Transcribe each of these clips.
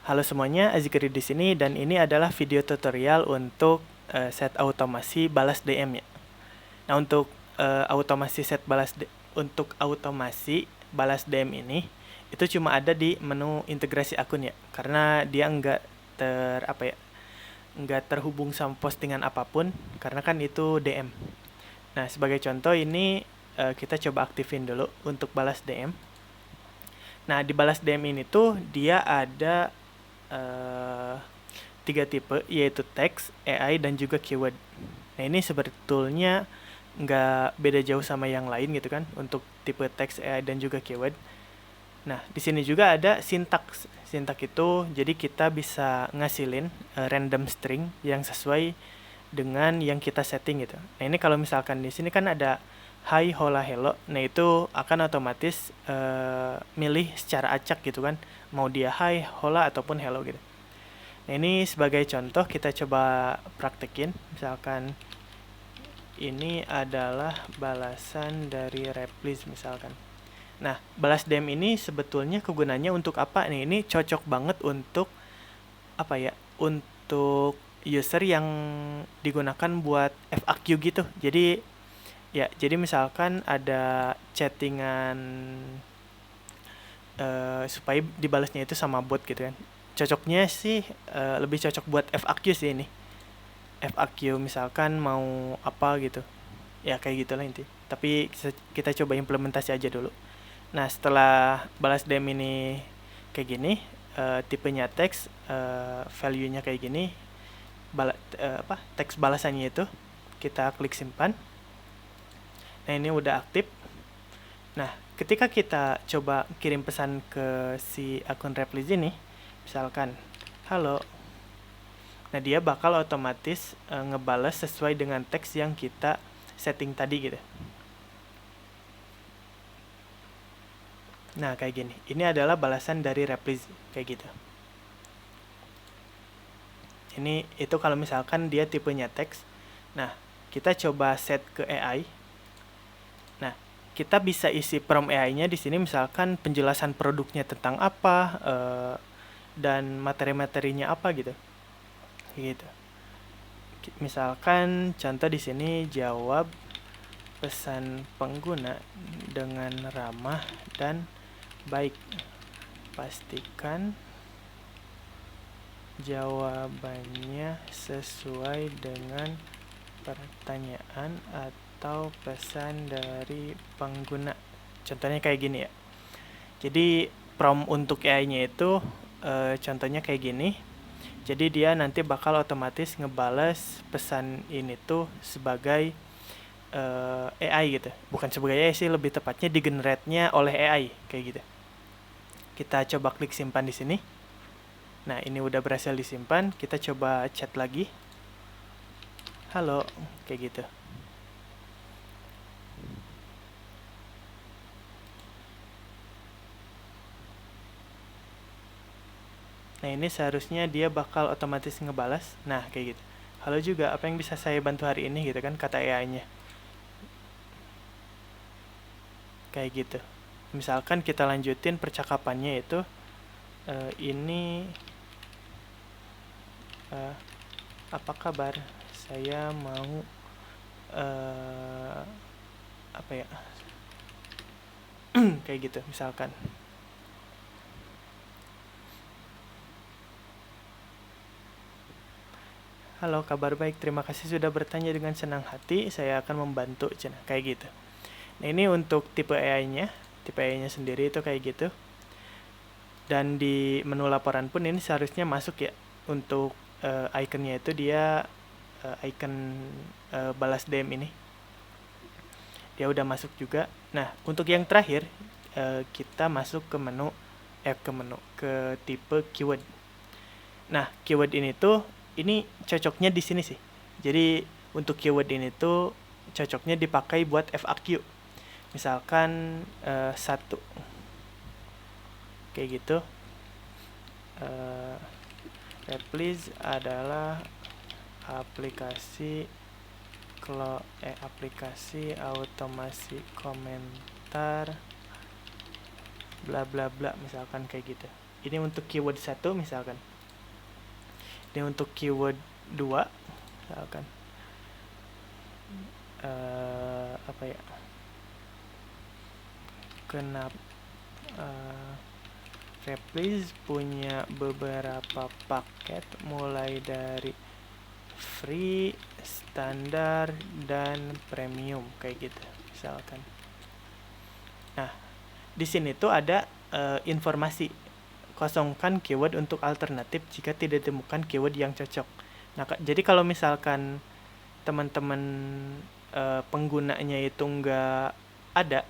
Halo semuanya, Azikri di sini dan ini adalah video tutorial untuk set automasi balas DM ya. Nah, untuk automasi untuk automasi balas DM ini itu cuma ada di menu integrasi akun ya. Karena dia nggak terhubung sama postingan apapun karena kan itu DM. Nah, sebagai contoh ini kita coba aktifin dulu untuk balas DM. Nah, di balas DM ini tuh dia ada eh, 3 tipe, yaitu teks, AI, dan juga keyword. Nah, ini sebetulnya nggak beda jauh sama yang lain gitu kan, untuk tipe teks, AI, dan juga keyword. Nah, di sini juga ada sintaks. Sintaks itu jadi kita bisa ngasilin random string yang sesuai dengan yang kita setting gitu. Nah, ini kalau misalkan di sini kan ada hi, hola, hello. Nah, itu akan otomatis milih secara acak gitu kan, mau dia hi, hola, ataupun hello gitu. Nah, ini sebagai contoh kita coba praktekin. Misalkan ini adalah balasan dari Replis misalkan. Nah, balas DM ini sebetulnya kegunaannya untuk apa nih? Ini cocok banget untuk apa ya? Untuk user yang digunakan buat FAQ gitu. Jadi misalkan ada chattingan supaya dibalasnya itu sama bot gitu kan. Cocoknya sih lebih cocok buat FAQ sih ini. FAQ misalkan mau apa gitu. Ya kayak gitulah inti. Tapi kita coba implementasi aja dulu. Nah, setelah balas DM ini kayak gini, tipenya teks, value-nya kayak gini, teks balasannya itu kita klik simpan. Nah, ini udah aktif. Nah, ketika kita coba kirim pesan ke si akun Replis ini, misalkan halo. Nah, dia bakal otomatis ngebales sesuai dengan teks yang kita setting tadi gitu. Nah, kayak gini. Ini adalah balasan dari Replis kayak gitu. Ini itu kalau misalkan dia tipenya teks. Nah, kita coba set ke AI. Nah, kita bisa isi prompt AI-nya di sini misalkan penjelasan produknya tentang apa dan materi-materinya apa gitu. Gitu. Misalkan contoh di sini jawab pesan pengguna dengan ramah dan baik. Pastikan jawabannya sesuai dengan pertanyaan atau pesan dari pengguna. Contohnya kayak gini ya. Jadi prompt untuk AI-nya itu contohnya kayak gini. Jadi dia nanti bakal otomatis ngebales pesan ini tuh sebagai AI gitu. Bukan sebagai AI sih, lebih tepatnya di-generate-nya oleh AI kayak gitu. Kita coba klik simpan di sini. Nah, ini udah berhasil disimpan. Kita coba chat lagi. Halo, kayak gitu. Nah, ini seharusnya dia bakal otomatis ngebalas. Nah, kayak gitu. Halo juga, apa yang bisa saya bantu hari ini gitu kan, kata AI-nya. Kayak gitu. Misalkan kita lanjutin percakapannya itu, ini apa kabar? Saya mau apa ya? Kayak gitu misalkan. Halo, kabar baik. Terima kasih sudah bertanya dengan senang hati. Saya akan membantu, cenah. Kayak gitu. Nah, ini untuk tipe AI-nya. Tipe AI-nya sendiri itu kayak gitu. Dan di menu laporan pun ini seharusnya masuk ya. Untuk ikonnya itu dia icon balas DM ini. Dia udah masuk juga. Nah, untuk yang terakhir kita masuk ke ke tipe keyword. Nah, keyword ini cocoknya di sini sih. Jadi untuk keyword ini tuh cocoknya dipakai buat FAQ. Misalkan satu kayak gitu. Replis adalah aplikasi aplikasi automasi komentar bla bla bla misalkan kayak gitu. Ini untuk keyword 1 misalkan. Ini untuk keyword 2 misalkan. Apa ya? Kenapa Replis punya beberapa paket mulai dari free, standar, dan premium kayak gitu misalkan. Nah, di sini tuh ada informasi. Kosongkan keyword untuk alternatif jika tidak ditemukan keyword yang cocok. Nah, jadi kalau misalkan teman-teman penggunanya itu nggak ada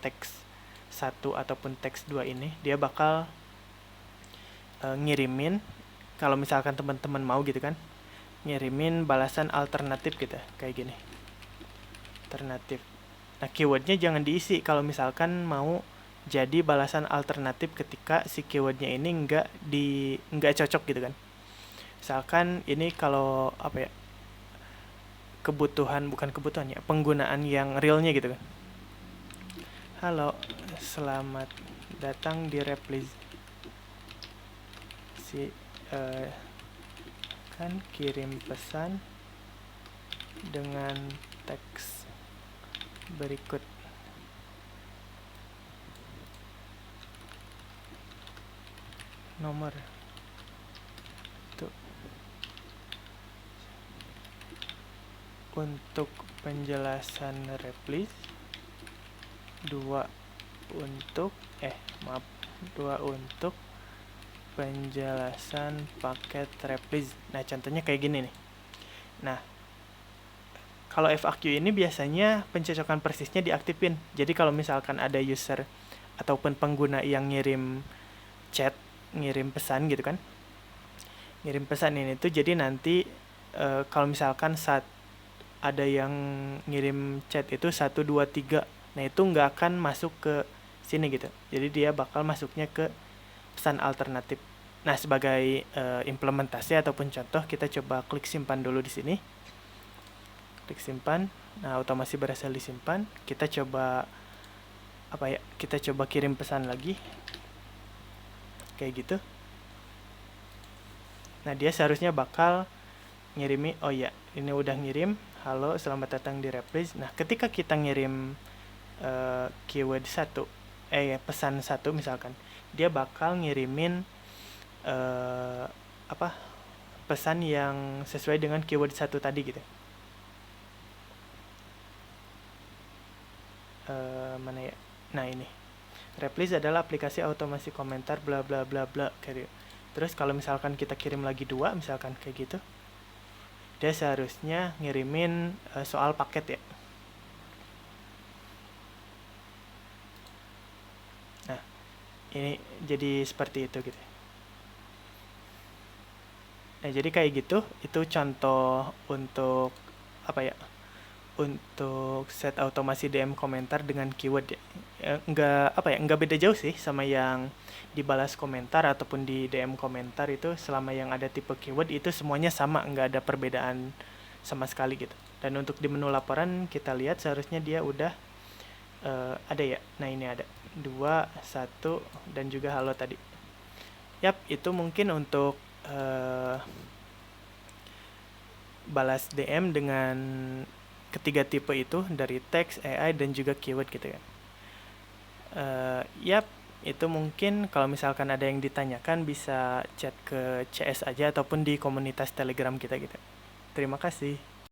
teks 1 ataupun teks 2 ini, dia bakal ngirimin, kalau misalkan teman-teman mau gitu kan, ngirimin balasan alternatif gitu, kayak gini. Alternatif. Nah, keywordnya jangan diisi kalau misalkan mau jadi balasan alternatif ketika si keywordnya ini nggak cocok gitu kan. Misalkan ini kalau apa ya, bukan kebutuhan ya, penggunaan yang realnya gitu kan. Halo, selamat datang di Replis. Kan kirim pesan dengan teks berikut. Nomor tuh untuk penjelasan Replis, 2 untuk penjelasan paket Replis. Nah, contohnya kayak gini nih. Nah, kalau FAQ ini biasanya pencocokan persisnya diaktifin. Jadi kalau misalkan ada user ataupun pengguna yang ngirim chat, ngirim pesan gitu kan, ngirim pesan ini tuh, jadi nanti kalau misalkan saat ada yang ngirim chat itu 1, 2, 3, nah itu nggak akan masuk ke sini gitu. Jadi dia bakal masuknya ke pesan alternatif. Nah, sebagai implementasi ataupun contoh, kita coba klik simpan dulu di sini. Klik simpan. Nah, otomasi berhasil disimpan. Kita coba kita coba kirim pesan lagi. Kayak gitu. Nah, dia seharusnya bakal ngirimi, oh ya, ini udah ngirim, halo, selamat datang di Replis. Nah, ketika kita ngirim keyword 1, pesan 1 misalkan, dia bakal ngirimin pesan yang sesuai dengan keyword 1 tadi gitu. Mana ya? Nah, ini. Replis adalah aplikasi otomasi komentar bla bla bla bla kayak gitu. Terus kalau misalkan kita kirim lagi 2 misalkan kayak gitu, dia seharusnya ngirimin soal paket ya. Nah, ini jadi seperti itu gitu. Nah, jadi kayak gitu, itu contoh untuk untuk set automasi DM komentar dengan keyword ya. Nggak beda jauh sih sama yang dibalas komentar ataupun di DM komentar. Itu selama yang ada tipe keyword itu semuanya sama, nggak ada perbedaan sama sekali gitu. Dan untuk di menu laporan kita lihat seharusnya dia udah ada ya. Nah, ini ada 2, 1, dan juga halo tadi. Yap, itu mungkin untuk balas DM dengan ketiga tipe itu, dari teks, AI, dan juga keyword gitu ya. Yap, itu mungkin kalau misalkan ada yang ditanyakan bisa chat ke CS aja ataupun di komunitas Telegram kita gitu. Terima kasih.